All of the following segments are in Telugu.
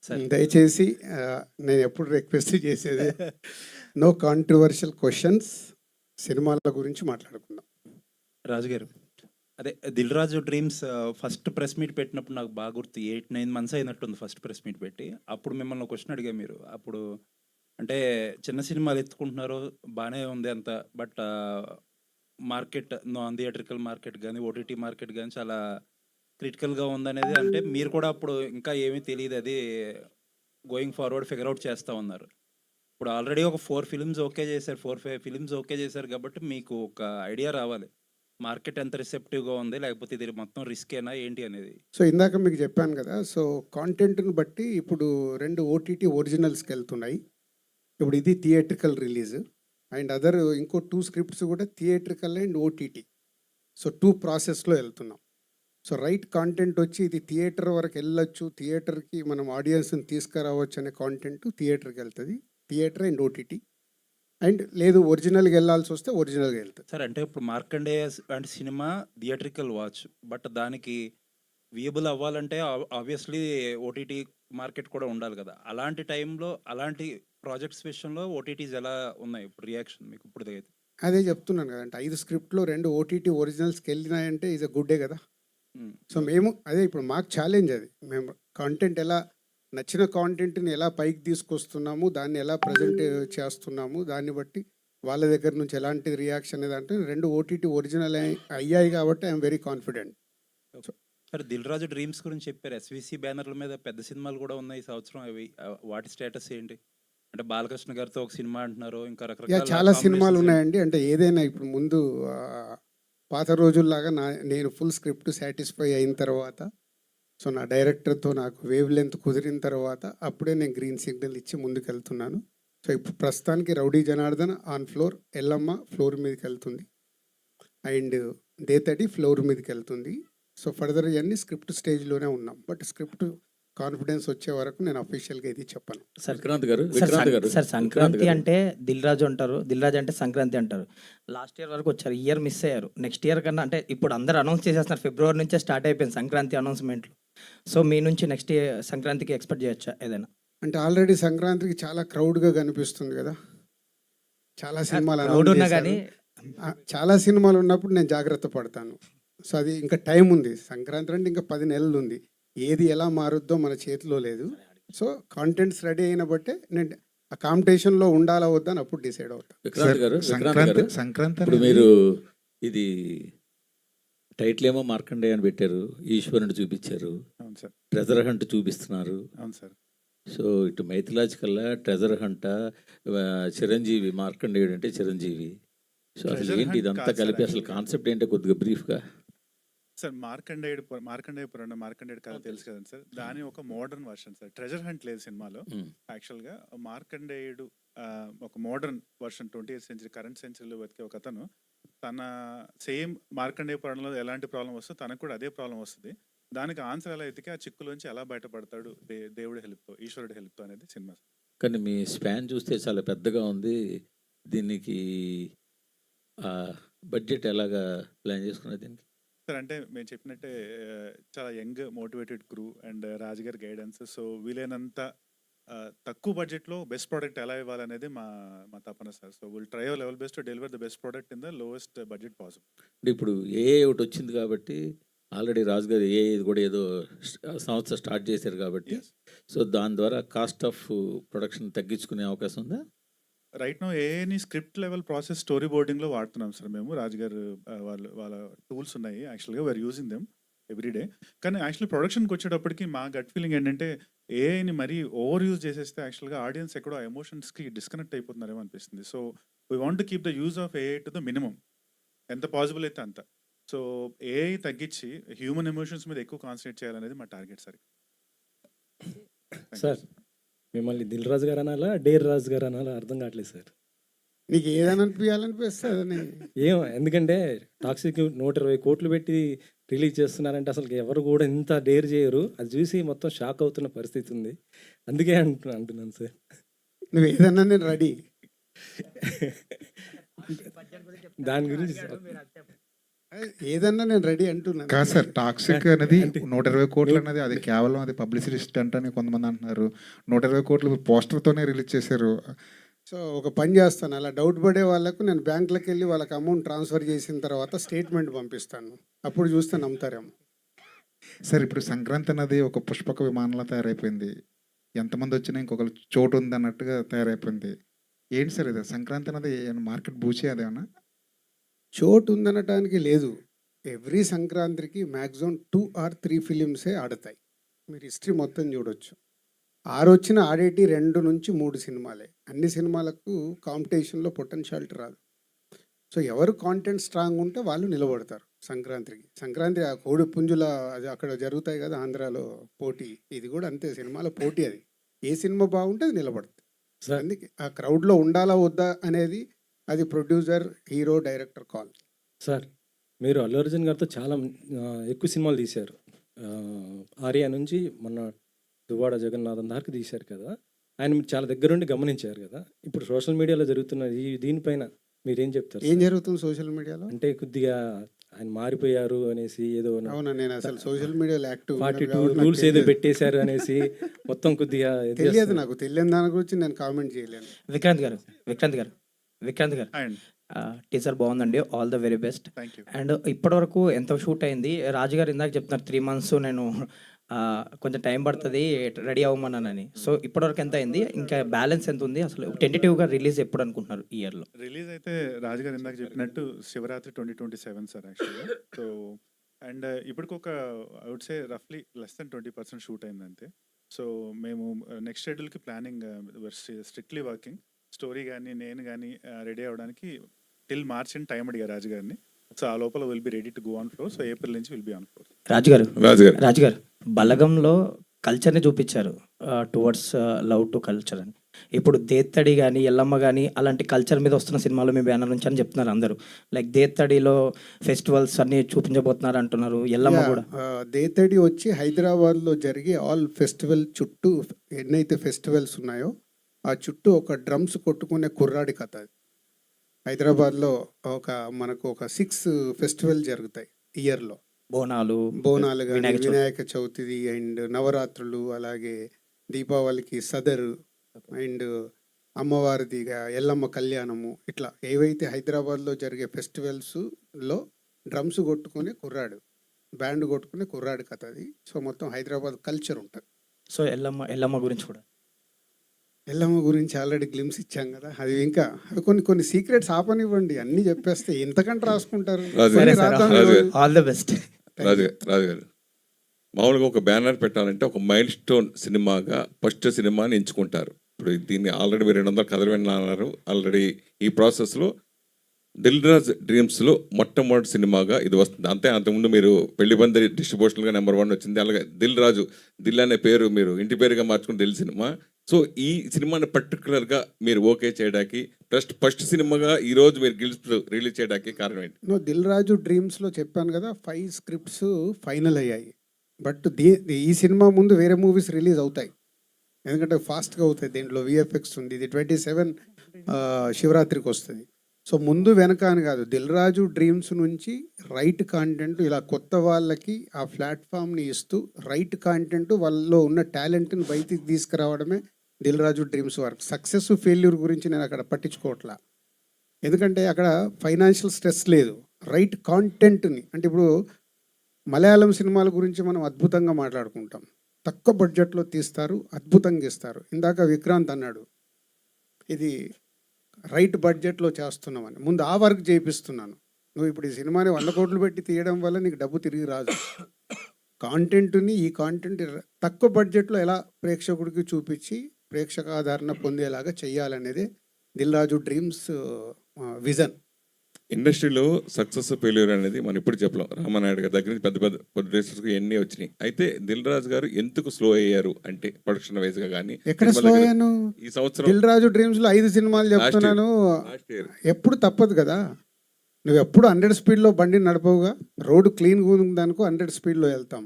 సరే. దయచేసి నేను ఎప్పుడు రిక్వెస్ట్ చేసేది నో కాంట్రవర్షియల్ క్వశ్చన్స్, సినిమాల గురించి మాట్లాడుకుందాం. రాజు గారు, అదే 'Dil Raju dreams' first press meet పెట్టినప్పుడు నాకు బాగా గుర్తు. 8-9 మంత్స్ అయినట్టుంది ఫస్ట్ ప్రెస్ మీట్ పెట్టి. అప్పుడు మిమ్మల్ని ఒక క్వశ్చన్ అడిగా మీరు. అప్పుడు అంటే చిన్న సినిమాలు ఎత్తుకుంటున్నారు బానే ఉంది అంతా. But market non theatrical market గానీ, ఓటీటీ మార్కెట్ గానీ చాలా క్రిటికల్‌గా ఉందనేది, అంటే మీరు కూడా అప్పుడు ఇంకా ఏమీ తెలీదు, అది గోయింగ్ ఫార్వర్డ్ ఫిగర్ ఔట్ చేస్తా ఉన్నారు. ఇప్పుడు ఆల్రెడీ ఒక 4 ఫిల్మ్స్ ఓకే చేశారు. 4, 5 ఫిల్మ్స్ ఓకే చేశారు కాబట్టి మీకు ఒక ఐడియా రావాలి. మార్కెట్ ఎంత రిసెప్టివ్‌గా ఉంది, లేకపోతే ఇది మొత్తం రిస్కేనా ఏంటి అనేది. సో ఇందాక మీకు చెప్పాను కదా, సో కాంటెంట్ని బట్టి ఇప్పుడు 2 ఓటీటీ ఒరిజినల్స్కి వెళ్తున్నాయి. ఇప్పుడు ఇది థియేట్రికల్ రిలీజ్ అండ్ అదర్ ఇంకో 2 స్క్రిప్ట్స్ కూడా థియేట్రికల్ అండ్ ఓటీటీ. సో 2 ప్రాసెస్లో వెళ్తున్నాం. సో రైట్ కాంటెంట్ వచ్చి ఇది థియేటర్ వరకు వెళ్ళొచ్చు, థియేటర్కి మనం ఆడియన్స్ని తీసుకురావచ్చు అనే కాంటెంట్ థియేటర్కి వెళ్తుంది. Theatre and OTT. అండ్ లేదు ఒరిజినల్గా వెళ్ళాల్సి వస్తే ఒరిజినల్గా వెళ్తుంది. సరే, అంటే ఇప్పుడు 'మార్కండేయ' అంటే సినిమా థియేట్రికల్ వాచ్. బట్ దానికి వియబుల్ అవ్వాలంటే ఆబ్వియస్లీ ఓటీటీ మార్కెట్ కూడా ఉండాలి కదా! అలాంటి టైంలో అలాంటి ప్రాజెక్ట్స్ విషయంలో ఓటీటీస్ ఎలా ఉన్నాయి ఇప్పుడు రియాక్షన్ మీకు ఇప్పటిదైతే? అదే చెప్తున్నాను కదా, అంటే 5 స్క్రిప్ట్లో 2 ఓటీటీ ఒరిజినల్స్కి వెళ్ళినాయంటే ఈజ్ అ గుడ్డే కదా. సో మేము అదే ఇప్పుడు మాకు ఛాలెంజ్ అది. మేము కాంటెంట్ ఎలా నచ్చిన కాంటెంట్ని ఎలా పైకి తీసుకొస్తున్నాము, దాన్ని ఎలా ప్రజెంట్ చేస్తున్నాము, దాన్ని బట్టి వాళ్ళ దగ్గర నుంచి ఎలాంటి రియాక్షన్ అనేది అంటే 2 ఓటీటీ ఒరిజినల్ అయ్యాయి కాబట్టి ఐఎమ్ వెరీ కాన్ఫిడెంట్. సరే, 'దిల్ రాజు డ్రీమ్స్' గురించి చెప్పారు. ఎస్వీసీ బ్యానర్ల మీద పెద్ద సినిమాలు కూడా ఉన్నాయి ఈ సంవత్సరం. అవి వాటి స్టేటస్ ఏంటి? అంటే బాలకృష్ణ గారితో ఒక సినిమా అంటున్నారు, ఇంకా రకరకాల చాలా సినిమాలు కాంబినేషన్స్ ఉన్నాయండి. అంటే ఏదైనా ఇప్పుడు ముందు పాత రోజుల్లాగా నేను ఫుల్ స్క్రిప్ట్ సాటిస్ఫై అయిన తర్వాత, సో నా డైరెక్టర్తో నాకు వేవ్ లెంత్ కుదిరిన తర్వాత అప్పుడే నేను గ్రీన్ సిగ్నల్ ఇచ్చి ముందుకు వెళ్తున్నాను. సో ఇప్పుడు ప్రస్తుతానికి 'rowdy Janardhan' on floor, 'Yellamma' floor మీదకి వెళ్తుంది అండ్ 'దేతడి' ఫ్లోర్ మీదకి వెళ్తుంది. సో ఫర్దర్ ఇవన్నీ స్క్రిప్ట్ స్టేజ్లోనే ఉన్నాం. బట్ స్క్రిప్ట్ కాన్ఫిడెన్స్ వచ్చే వరకు నేను అఫీషియల్గా ఇది చెప్పను. విక్రాంత్ గారు సార్ సంక్రాంతి అంటే దిల్ రాజు అంటారు, దిల్ రాజు అంటే సంక్రాంతి అంటారు. లాస్ట్ ఇయర్ వరకు వచ్చారు, ఇయర్ మిస్ అయ్యారు. నెక్స్ట్ ఇయర్ కన్నా అంటే ఇప్పుడు అందరూ అనౌన్స్ చేసేస్తున్నారు, ఫిబ్రవరి నుంచే స్టార్ట్ అయిపోయింది సంక్రాంతి అనౌన్స్మెంట్లు. సో మీ నుంచి నెక్స్ట్ ఇయర్ సంక్రాంతికి ఎక్స్పెక్ట్ చేయొచ్చా ఏదైనా? అంటే ఆల్రెడీ సంక్రాంతికి చాలా క్రౌడ్గా కనిపిస్తుంది కదా. చాలా సినిమాలు క్రౌడ్ announce ఉన్నా చేశారు. కానీ చాలా సినిమాలు ఉన్నప్పుడు నేను జాగ్రత్త పడతాను. సో అది ఇంకా టైం ఉంది. సంక్రాంతి అంటే ఇంకా 10 నెలలు ఉంది. ఏది ఎలా మారుద్దో మన చేతిలో లేదు. సో కాంటెంట్స్ రెడీ అయిన బట్టే నేను ఆ కాంపిటీషన్లో ఉండాలా వద్దా అని అప్పుడు డిసైడ్ అవుతాను. సంక్రాంతి ఇప్పుడు మీరు ఇది టైటిల్ ఏమో మార్కండేయ అని పెట్టారు, ఈశ్వరుని చూపించారు, అవును సార్. ట్రెజర్ హంట్ చూపిస్తున్నారు. అవును సార్. సో ఇటు మైథిలాజికల్లా ట్రెజర్ హంట, చిరంజీవి మార్కండేయుడు అంటే చిరంజీవి. సో అసలు Treasure ఏంటి hunt ఇదంతా కాదు కలిపి సార్ అసలు actually. కాన్సెప్ట్ ఏంటో కొద్దిగా బ్రీఫ్గా. సార్ మార్కండేయ పురాణం, మార్కండేయుడు కథ తెలుసు కదండి సార్. దాని ఒక modern version sir. Treasure hunt లేదు సినిమాలో. యాక్చువల్గా మార్కండేయుడు ఒక modern version 20th century current సెంచరీలో బతికే ఒక అతను, తన సేమ్ మార్కండేయ పురాణంలో ఎలాంటి ప్రాబ్లం వస్తుందో తనకు కూడా అదే ప్రాబ్లం వస్తుంది. దానికి ఆన్సర్ ఎలా ఎతికి ఆ చిక్కులోంచి ఎలా బయటపడతాడు దేవుడి హెల్ప్తో, ఈశ్వరుడి హెల్ప్తో అనేది సినిమా. కానీ మీ స్పాన్ చూస్తే చాలా పెద్దగా ఉంది. దీనికి బడ్జెట్ ఎలాగా ప్లాన్ చేసుకున్నది దీనికి? సార్ అంటే మేము చెప్పినట్టే చాలా యంగ్ మోటివేటెడ్ క్రూ అండ్ రాజుగారి గైడెన్స్. సో వీలైనంత తక్కువ బడ్జెట్లో బెస్ట్ ప్రోడక్ట్ ఎలా ఇవ్వాలనేది మా మా తపన sir. So will try our level best to deliver the best product in the lowest budget possible. అంటే ఇప్పుడు ఒకటి వచ్చింది కాబట్టి ఆల్రెడీ రాజు గారు ఇది కూడా ఏదో సంస్థ స్టార్ట్ చేశారు కాబట్టి, సో దాని ద్వారా కాస్ట్ ఆఫ్ ప్రొడక్షన్ తగ్గించుకునే అవకాశం ఉందా? రైట్ నో ఏఎని స్క్రిప్ట్ లెవెల్ ప్రాసెస్ స్టోరీ బోర్డింగ్లో వాడుతున్నాం సార్ మేము. రాజుగారు వాళ్ళ టూల్స్ ఉన్నాయి యాక్చువల్గా, వీఆర్ యూజింగ్ దెమ్ ఎవ్రీడే. కానీ యాక్చువల్లీ ప్రొడక్షన్కి వచ్చేటప్పటికి మా గట్ ఫీలింగ్ ఏంటంటే ఏఐని మరీ ఓవర్ యూజ్ చేసేస్తే యాక్చువల్గా ఆడియన్స్ ఎక్కడో ఎమోషన్స్కి డిస్కనెక్ట్ అయిపోతున్నారేమో అనిపిస్తుంది. So we want to keep the use of AI to the minimum, ఎంత పాసిబుల్ అయితే అంత. సో ఏఐ తగ్గించి హ్యూమన్ ఎమోషన్స్ మీద ఎక్కువ కాన్సన్ట్రేట్ చేయాలనేది మా టార్గెట్ సార్. సార్ మిమ్మల్ని దిల్ రాజు గారు అనాలా, డేర్ రాజు గారు అనాలా అర్థం కావట్లేదు సార్. నీకు ఏదైనా అనిపించాలనిపిస్తుంది. ఏం ఎందుకంటే టాక్సిక్ 120 కోట్లు పెట్టి రిలీజ్ చేస్తున్నారంటే అసలు ఎవరు కూడా ఇంత డేర్ చేయరు. అది చూసి మొత్తం షాక్ అవుతున్న పరిస్థితి ఉంది. అందుకే అంటున్నాను సార్. నువ్వు ఏదన్నా నేను రెడీ. దాని గురించి ఏదన్నా నేను రెడీ అంటున్నాను. కాదు సార్, టాక్సిక్ అనేది 120 కోట్లు అనేది అది కేవలం అది పబ్లిసిటీ స్టంట్ అని కొంతమంది అంటున్నారు. 120 కోట్లు పోస్టర్తోనే రిలీజ్ చేశారు. సో ఒక పని చేస్తాను, అలా డౌట్ పడే వాళ్ళకు నేను బ్యాంకులకు వెళ్ళి వాళ్ళకి అమౌంట్ ట్రాన్స్ఫర్ చేసిన తర్వాత స్టేట్మెంట్ పంపిస్తాను, అప్పుడు చూస్తే నమ్ముతారేమో. సార్ ఇప్పుడు సంక్రాంతి అనేది ఒక పుష్పక విమానంలో తయారైపోయింది. ఎంతమంది వచ్చినా ఇంకొకరు చోటు ఉంది అన్నట్టుగా తయారైపోయింది. ఏంటి సార్ ఇది సంక్రాంతి అనేది మార్కెట్ బూచే అదేమన్నా? చోటు ఉందనటానికి లేదు. ఎవ్రీ సంక్రాంతికి మ్యాక్సిమం 2 or 3 ఫిలిమ్సే ఆడతాయి. మీరు హిస్టరీ మొత్తం చూడొచ్చు. వచ్చిన ఆడేటి 2 నుంచి 3 సినిమాలే. అన్ని సినిమాలకు కాంపిటీషన్లో పొటెన్షియాలిటీ రాదు. సో ఎవరు కాంటెంట్ స్ట్రాంగ్ ఉంటే వాళ్ళు నిలబడతారు సంక్రాంతికి. సంక్రాంతి ఆ కోడి పుంజుల అది అక్కడ జరుగుతాయి కదా ఆంధ్రాలో పోటీ, ఇది కూడా అంతే, సినిమాల పోటీ అది. ఏ సినిమా బాగుంటే అది నిలబడుతుంది. సార్ అందుకే ఆ క్రౌడ్లో ఉండాలా వద్దా అనేది అది producer, hero, director call. Sir మీరు అల్లు అర్జున్ గారితో చాలా ఎక్కువ సినిమాలు తీశారు. ఆర్య నుంచి మొన్న దువ్వాడ జగన్నాథం దాకా తీశారు కదా. ఆయన మీరు చాలా దగ్గరుండి గమనించారు కదా. ఇప్పుడు సోషల్ మీడియాలో జరుగుతున్న దీనిపైన మీరేం చెప్తారు? ఏం జరుగుతుంది సోషల్ మీడియాలో? అంటే కొద్దిగా ఆయన మారిపోయారు అనేసి ఏదో అవునా, నేను అసలు సోషల్ మీడియాలో యాక్టివ్ 42 రూల్స్ ఏదో పెట్టేశారు అనేసి మొత్తం కొద్దిగా ఇది తెలియదు. చేస్తున్నారు. నాకు తెలియని దాని గురించి నేను కామెంట్ చేయలేను. విక్రాంత్ గారు అండ్ టీజర్ బాగుందండి, all the very best. Thank you. And ఇప్పటివరకు ఎంత షూట్ అయింది? రాజు గారు ఇందాక చెప్తున్నారు 3 months నేను కొంచెం టైం పడుతుంది రెడీ అవ్వమన్నానని. సో ఇప్పటివరకు ఎంత అయింది, ఇంకా బ్యాలెన్స్ ఎంత ఉంది, అసలు టెంటేటివ్గా రిలీజ్ ఎప్పుడు అనుకుంటున్నారు ఈ ఇయర్లో? రిలీజ్ అయితే రాజుగారు ఇందాక చెప్పినట్టు శివరాత్రి 2027 సార్ యాక్చువల్గా. సో అండ్ ఇప్పటికొక ఐ వుడ్ సే రఫ్లీ లెస్ దెన్ 20% షూట్ అయింది అంతే. సో మేము నెక్స్ట్ షెడ్యూల్కి ప్లానింగ్ స్ట్రిక్ట్లీ వర్కింగ్. స్టోరీ కానీ నేను కానీ రెడీ అవ్వడానికి టిల్ మార్చ్ అని టైం అడిగారు రాజు గారిని. సో ఆ లోపల will be ready to go on floor. So April నుంచి విల్ బి ఆన్ ఫ్లోర్. రాజు గారు బలగంలో కల్చర్ని చూపించారు టువర్డ్స్ లవ్ టు కల్చర్ అని. ఇప్పుడు దేత్తడి కానీ ఎల్లమ్మ కానీ అలాంటి కల్చర్ మీద వస్తున్న సినిమాలు మీ బ్యానర్ నుంచి అని చెప్తున్నారు అందరూ. లైక్ దేత్తడిలో ఫెస్టివల్స్ అన్ని చూపించబోతున్నారు అంటున్నారు, ఎల్లమ్మ కూడా. దేతడి వచ్చి హైదరాబాద్లో జరిగే ఆల్ ఫెస్టివల్ చుట్టూ ఎన్నైతే ఫెస్టివల్స్ ఉన్నాయో ఆ చుట్టూ ఒక డ్రమ్స్ కొట్టుకునే కుర్రాడి కథ అది. హైదరాబాద్లో మనకు ఒక 6 ఫెస్టివల్ జరుగుతాయి ఇయర్లో. బోనాలు కానీ వినాయక చవితిది అండ్ నవరాత్రులు, అలాగే దీపావళికి సదరు అండ్ అమ్మవారిది ఎల్లమ్మ కళ్యాణము, ఇట్లా ఏవైతే హైదరాబాద్లో జరిగే ఫెస్టివల్స్లో డ్రమ్స్ కొట్టుకునే కుర్రాడు, బ్యాండ్ కొట్టుకునే కుర్రాడు కథ అది. సో మొత్తం హైదరాబాద్ కల్చర్ ఉంటుంది. సో ఎల్లమ్మ గురించి కూడా, ఎల్లమ్మ గురించి ఆల్రెడీ గ్లిమ్స్ ఇచ్చాం కదా. అది ఇంకా అవి కొన్ని సీక్రెట్స్ ఆపనివ్వండి, అన్నీ చెప్పేస్తే ఎంతకంటే రాసుకుంటారు. All the best. రాజుగారు మామూలుగా ఒక బ్యానర్ పెట్టాలంటే ఒక మైల్ స్టోన్ సినిమాగా ఫస్ట్ సినిమాని ఎంచుకుంటారు. ఇప్పుడు దీన్ని ఆల్రెడీ మీరు 200 కథలు విన్నారు. ఆల్రెడీ ఈ ప్రాసెస్లో దిల్ రాజ్ డ్రీమ్స్లో మొట్టమొదటి సినిమాగా ఇది వస్తుంది. అంతకుముందు మీరు పెళ్లి బందరి డిస్ట్రిబ్యూషన్గా నెంబర్ 1 వచ్చింది. అలాగే దిల్ అనే పేరు మీరు ఇంటి పేరుగా మార్చుకుని దిల్ సినిమా. సో ఈ సినిమాని పర్టికులర్గా మీరు ఓకే చేయడానికి ఫస్ట్ సినిమాగా ఈరోజు మీరు రిలీజ్ చేయడానికి కారణం ఏంటి? దిల్ రాజు డ్రీమ్స్లో చెప్పాను కదా, 5 స్క్రిప్ట్స్ ఫైనల్ అయ్యాయి. బట్ ఈ సినిమా ముందు వేరే మూవీస్ రిలీజ్ అవుతాయి, ఎందుకంటే ఫాస్ట్గా అవుతాయి. దీంట్లో విఎఫ్ఎక్స్ ఉంది. ఇది 27 శివరాత్రికి వస్తుంది. సో ముందు వెనక అని కాదు, దిల్ రాజు డ్రీమ్స్ నుంచి రైట్ కాంటెంట్ ఇలా కొత్త వాళ్ళకి ఆ ప్లాట్ఫామ్ని ఇస్తూ రైట్ కాంటెంట్ వాళ్ళలో ఉన్న టాలెంట్ని బయటికి తీసుకురావడమే Dil Raju dreams work. Success failure గురించి నేను అక్కడ పట్టించుకోవట్లా, ఎందుకంటే అక్కడ ఫైనాన్షియల్ స్ట్రెస్ లేదు. రైట్ కాంటెంట్ని, అంటే ఇప్పుడు మలయాళం సినిమాల గురించి మనం అద్భుతంగా మాట్లాడుకుంటాం, తక్కువ బడ్జెట్లో తీస్తారు, అద్భుతంగా ఇస్తారు. ఇందాక విక్రాంత్ అన్నాడు ఇది రైట్ బడ్జెట్లో చేస్తున్నామని. ముందు ఆ వర్క్ చేయిస్తున్నాను. నువ్వు ఇప్పుడు ఈ సినిమాని 100 కోట్లు పెట్టి తీయడం వల్ల నీకు డబ్బు తిరిగి రాదు. కాంటెంట్ని, ఈ కాంటెంట్ తక్కువ బడ్జెట్లో ఎలా ప్రేక్షకుడికి చూపించి ప్రేక్షక ఆదరణ పొందేలాగా చెయ్యాలనేది దిల్ రాజు డ్రీమ్స్ విజన్. ఇండస్ట్రీలో సక్సెస్ ఫెయిల్యూర్ అనేది మనం ఇప్పుడు చెప్పలేం. రామానాయుడు గారి దగ్గర నుంచి పెద్ద ప్రొడ్యూసర్స్ ఎన్ని వచ్చినాయి. అయితే దిల్ రాజు గారు ఎందుకు స్లో అయ్యారు అంటే ప్రొడక్షన్ వైజ్ గా కానీ ఎక్కడ స్లో అయ్యాను? ఈ సంవత్సరం దిల్ రాజు డ్రీమ్స్ లో 5 సినిమాలు చెప్తున్నాను. ఎప్పుడు తప్పదు కదా, నువ్వు ఎప్పుడు 100 స్పీడ్లో బండి నడపవుగా. రోడ్డు క్లీన్గా ఉందనుకో 100 స్పీడ్లో వెళ్తాం,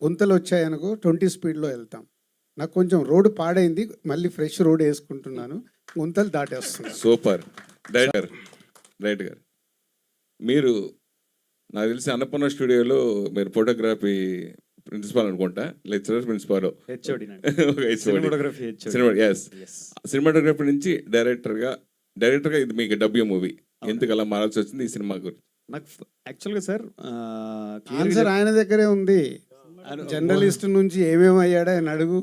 గుంతలు వచ్చాయనుకో 20 స్పీడ్లో వెళ్తాం. నాకు కొంచెం రోడ్డు పాడైంది, మళ్ళీ ఫ్రెష్ రోడ్ వేసుకుంటున్నాను, గుంతలు దాటేస్తున్నాను. సూపర్. రైట్ గారు మీరు నాకు తెలిసి అన్నపూర్ణ స్టూడియోలో మీరు ఫోటోగ్రఫీ ప్రిన్సిపాల్ అనుకుంటా, లెక్చరర్ ప్రిన్సిపాల్, సినిమాటోగ్రఫీ నుంచి డైరెక్టర్గా ఇది మీకు డబ్ల్యూ మూవీ, ఎందుకు అలా మారాల్సి వచ్చింది ఈ సినిమా గురించి? నాకు యాక్చువల్గా సార్ ఆన్సర్ ఆయన దగ్గరే ఉంది. జర్నలిస్ట్ నుంచి ఏమేమి అయ్యాడో ఆయన అడుగు.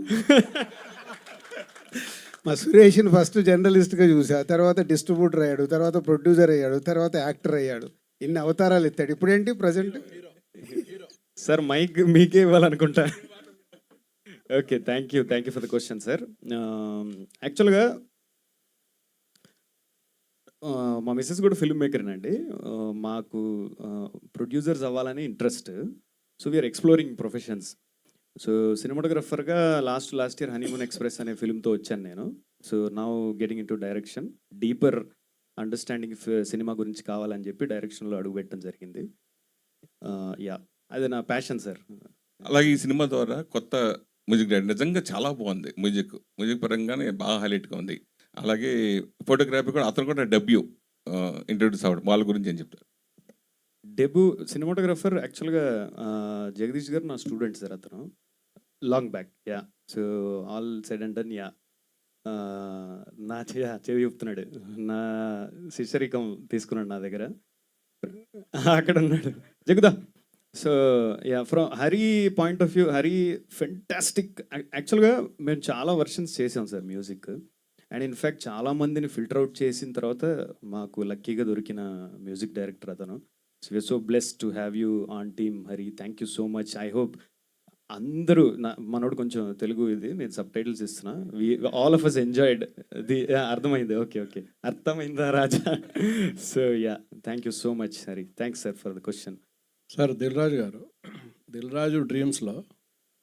మా సురేష్ని ఫస్ట్ జర్నలిస్ట్గా చూసా, తర్వాత డిస్ట్రిబ్యూటర్ అయ్యాడు, తర్వాత ప్రొడ్యూసర్ అయ్యాడు, తర్వాత యాక్టర్ అయ్యాడు. ఇన్ని అవతారాలు ఎత్తాడు. ఇప్పుడేంటి ప్రజెంట్? సార్ మైక్ మీకే ఇవ్వాలనుకుంటా. Okay, thank you for the question sir. యాక్చువల్గా మా మిస్సెస్ కూడా ఫిల్మ్ మేకర్నండి. మాకు ప్రొడ్యూసర్స్ అవ్వాలని interest. So we're exploring professions. So సినిమాటోగ్రఫర్గా లాస్ట్ ఇయర్ హనీమూన్ ఎక్స్ప్రెస్ అనే ఫిల్మ్తో వచ్చాను నేను. So now getting in to direction, deeper understanding cinema గురించి కావాలని చెప్పి డైరెక్షన్లో అడుగు పెట్టడం జరిగింది. యా, అది నా ప్యాషన్ సార్. అలాగే ఈ సినిమా ద్వారా కొత్త మ్యూజిక్ డైరెక్టర్, నిజంగా చాలా బాగుంది. మ్యూజిక్ పరంగానే బాగా హైలైట్గా ఉంది. అలాగే ఫోటోగ్రఫీ కూడా, అతను కూడా డెబ్యూ ఇంట్రొడ్యూస్ అవ్వడం, వాళ్ళ గురించి ఏం చెప్తారు? డెబ్యూ సినిమాటోగ్రఫర్ యాక్చువల్గా జగదీష్ గారు నా స్టూడెంట్ సార్. అతను long back. Yeah, so all said and done. Yeah, నా చెవి చెప్తున్నాడు, నా శిష్యరికం తీసుకున్నాడు నా దగ్గర. అక్కడ ఉన్నాడు జగదా. So yeah, from Hari point of view, Hari fantastic. యాక్చువల్గా మేము చాలా వర్షన్స్ చేసాం సార్ మ్యూజిక్. అండ్ ఇన్ఫ్యాక్ట్ చాలామందిని ఫిల్టర్ అవుట్ చేసిన తర్వాత మాకు లక్కీగా దొరికిన మ్యూజిక్ డైరెక్టర్ అతను. So we're so blessed to have you on team Hari. Thank you so much. I hope అందరూ మనోడు కొంచెం తెలుగు ఇది నేను సబ్ టైటిల్స్ ఇస్తున్నా. All of us enjoyed the. అర్థమైంది. ఓకే, అర్థమైందా Raja? So yeah, thank you so much Hari. Thanks sir for the question. Sir Dil Raju గారు, దిల్ రాజు డ్రీమ్స్లో